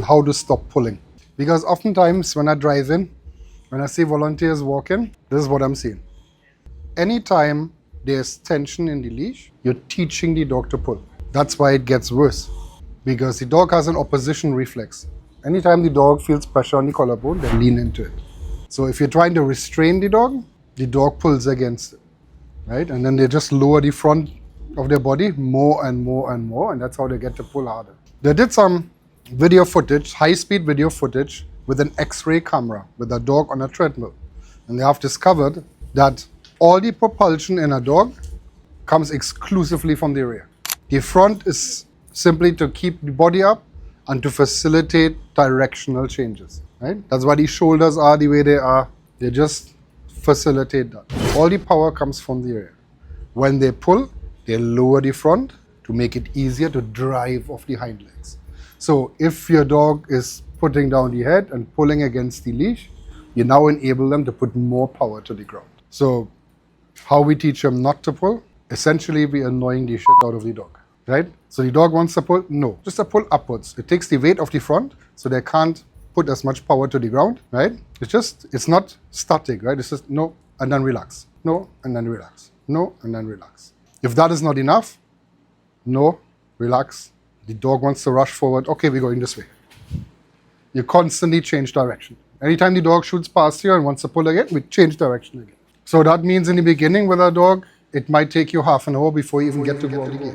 how to stop pulling. Because oftentimes when I drive in, when I see volunteers walking, this is what I'm seeing. Anytime there's tension in the leash, you're teaching the dog to pull. That's why it gets worse. Because the dog has an opposition reflex. Anytime the dog feels pressure on the collarbone, they lean into it. So if you're trying to restrain the dog pulls against it, right? And then they just lower the front of their body more and more and more, and that's how they get to pull harder. They did some video footage, high-speed video footage with an X-ray camera with a dog on a treadmill. And they have discovered that all the propulsion in a dog comes exclusively from the rear. The front is simply to keep the body up and to facilitate directional changes, right? That's why the shoulders are the way they are. They just facilitate that. All the power comes from the rear. When they pull, they lower the front to make it easier to drive off the hind legs. So if your dog is putting down the head and pulling against the leash, you now enable them to put more power to the ground. So how we teach them not to pull? Essentially, we're annoying the shit out of the dog, right? So the dog wants to pull? No, just to pull upwards. It takes the weight of the front, so they can't put as much power to the ground, right? It's not static, right? It's just no, and then relax. No, and then relax. No, and then relax. If that is not enough, no, relax. The dog wants to rush forward. Okay, we're going this way. You constantly change direction. Anytime the dog shoots past you and wants to pull again, we change direction again. So that means in the beginning with a dog, it might take you half an hour before you even get to go out the gate.